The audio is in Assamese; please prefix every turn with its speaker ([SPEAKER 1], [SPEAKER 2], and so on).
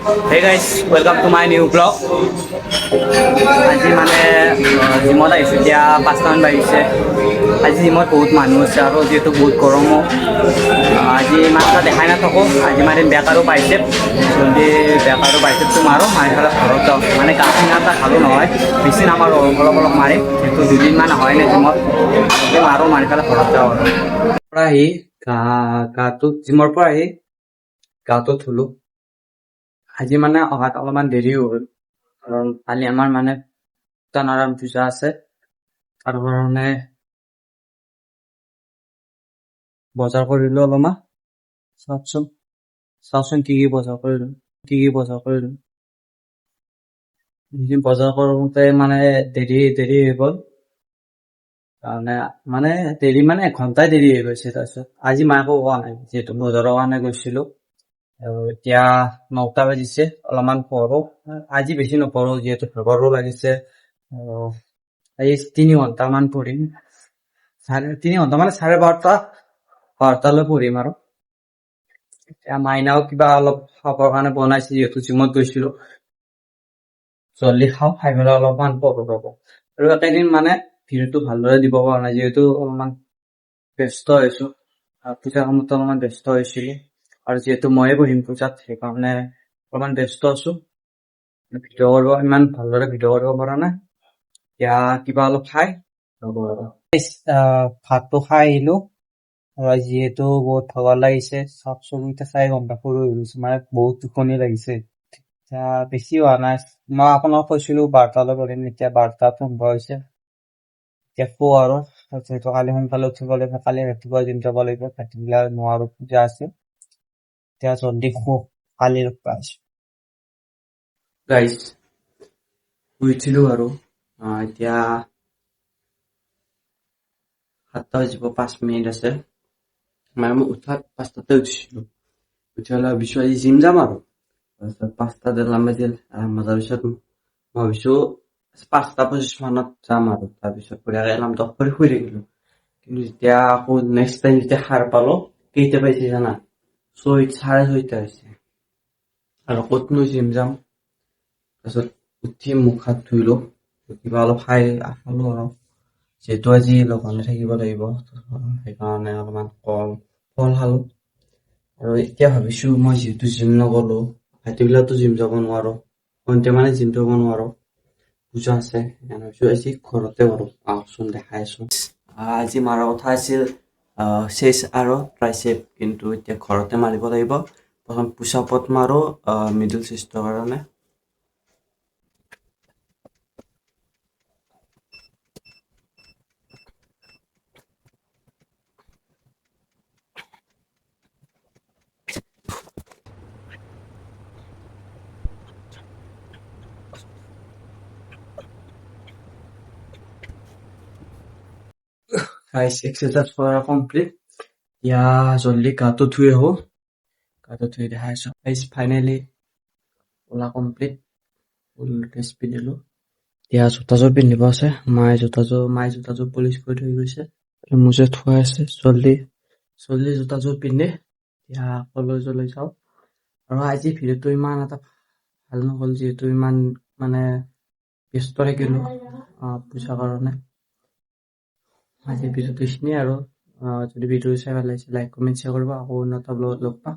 [SPEAKER 1] Hey guys, welcome to my new vlog. আজি মানে জিমত আহিছোঁ এতিয়া 5টামান বাজিছে। আজি জিমত বহুত মানুহ আছে আৰু যিহেতু বহুত গৰমো আজি ইমান এটা দেখাই নাথাকোঁ। আজি মানে বেকাৰো পাইছে জলদি বেকাৰো পাইছেটো মাৰোঁ মাৰি পেলাই ঘৰত যাওঁ। মানে গাটো ইমান এটা ভালো নহয়, বেছি নামাৰোঁ, অলপ অলপ মাৰিম। যিহেতু দুদিনমান হয় নে জিমত মাৰোঁ, মাৰি পেলাই ঘৰত যাওঁ আৰু পৰা আহি জিমৰ পৰা আহি গাটো ধুলোঁ। আজি মানে অহাত অলপমান দেৰি হ'ল কাৰণ কালি আমাৰ মানে সত্যনাৰায়ণ পূজা আছে, তাৰ কাৰণে বজাৰ কৰিলো অলপমান। চাওকচোন কি বজাৰ কৰিলো, বজাৰ কৰোঁতে মানে দেৰি হৈ গ'ল কাৰণে মানে এঘণ্টাই দেৰি হৈ গৈছে। তাৰপিছত আজি মাকো কোৱা নাই যিহেতু বজাৰৰ কাৰণে গৈছিলো। এতিয়া 9টা বাজিছে, অলপমান পঢ়ো। আজি বেছি নপঢ়ো যিহেতু ভাগৰো লাগিছে। এই 3 ঘণ্টামান পঢ়িম, 3 ঘণ্টা মানে 12:30লৈ পঢ়িম আৰু এতিয়া মাইনাও কিবা অলপ খাবৰ কাৰণে বনাইছে যিহেতু জিমত গৈছিলো। জল্দি খাই পেলাই অলপমান পঢ়ো আৰু একেদিন মানে ভিডিঅ'টো ভালদৰে দিব পৰা নাই যিহেতু অলপমান ব্যস্ত হৈছো। পূজাৰ কামত অলপমান ব্যস্ত হৈছিলো আৰু যিহেতু ময়ে বহিম পূজাত, সেইকাৰণে অলপমান ব্যস্ত আছো। ইমান ভালদৰে ভিডিঅ' কৰিব পৰা নাই। এতিয়া কিবা অলপ খাই ভাতটো খাই আহিলো আৰু যিহেতু বহুত ভাগৰ লাগিছে, চাওকচোন এতিয়া চাই গম পাই সৰু হৈ গৈছো, মানে বহুত টোপনি লাগিছে। এতিয়া বেছি হোৱা নাই, মই আপোনাক কৈছিলো 12টালৈ পঢ়িম, এতিয়া 12:15 হৈছে। এতিয়া শু আৰু যিহেতু কালি সোনকালে উঠিব লাগিব, কালি ৰাতিপুৱা জিম যাব লাগিব, ভাটিবেলা নোৱাৰো পূজা আছে। এতিয়া জল্দি শু, কালি লগ পাইছো গাইজ। উঠিলো আৰু এতিয়া 7টা বাজিব 5 মিনিট আছে। মানে মই উঠাত 5টাতে উঠিছিলো, উঠি পেলাই ভাবিছো আজি জিম যাম আৰু তাৰপিছত 5টাত এলাৰ্ম বাজিল। এলাৰ্ম বজাৰ পিছত মই ভাবিছো 5:25 মানত যাম আৰু তাৰপিছত এলাৰ্মটো অফ কৰি শুই থাকিলো। কিন্তু যেতিয়া আকৌ নেক্সট টাইম যেতিয়া সাৰ পালো, কেইটা পাইছে জানা? 6:30 হৈছে আৰু ক'তনো জিম যাম। তাৰপিছত উঠি মুখ হাত ধুইলো, কিবা অলপ খাই খালো আৰু যিহেতু আজি লঘোণে থাকিব লাগিব, সেইকাৰণে অলপমান ফল খালো। আৰু এতিয়া ভাবিছো মই যিহেতু জিম নগলো, ভাটিবিলাতো জিম যাব নোৱাৰো, সন্ধিয়া মানে জিম যাব নোৱাৰো, পূজা আছে, ভাবিছো আজি ঘৰতে কৰো। আহকচোন দেখাই আছো। আজি মাৰাৰ কথা আছিল চেষ্ট আৰু ট্ৰাইচেপ, কিন্তু এতিয়া ঘৰতে মাৰিব লাগিব। প্ৰথম পুছআপত মাৰো মিডল চেষ্টৰ কাৰণে। এক্সাৰচাইজ কৰা কমপ্লিট। এতিয়া জল্দি গাটো ধুই আহো, গাটো ধুই দেখাই আছো। ফাইনেলি ওলা কমপ্লিট, ফুল ড্ৰেছ পিন্ধিলো। এতিয়া জোতাযোৰ পিন্ধিব আছে, মায়ে জোতাযোৰ পলিচ কৰি থৈ গৈছে, মোজে থোৱা আছে। জল্দি জোতাযোৰ পিন্ধি এতিয়া কলেজলৈ যাওঁ। আৰু আজি ভিডিঅ'টো ইমান এটা ভাল নহ'ল যিহেতু ইমান মানে ব্যস্ত থাকিলো পূজাৰ কাৰণে। আজি ভিডিঅ'টো এইখিনিয়ে আৰু যদি ভিডিঅ'টো চাই ভাল লাগিছে লাইক কমেণ্ট শ্বেয়াৰ কৰিব। আকৌ উন্নত ব্লগত লগ পাম।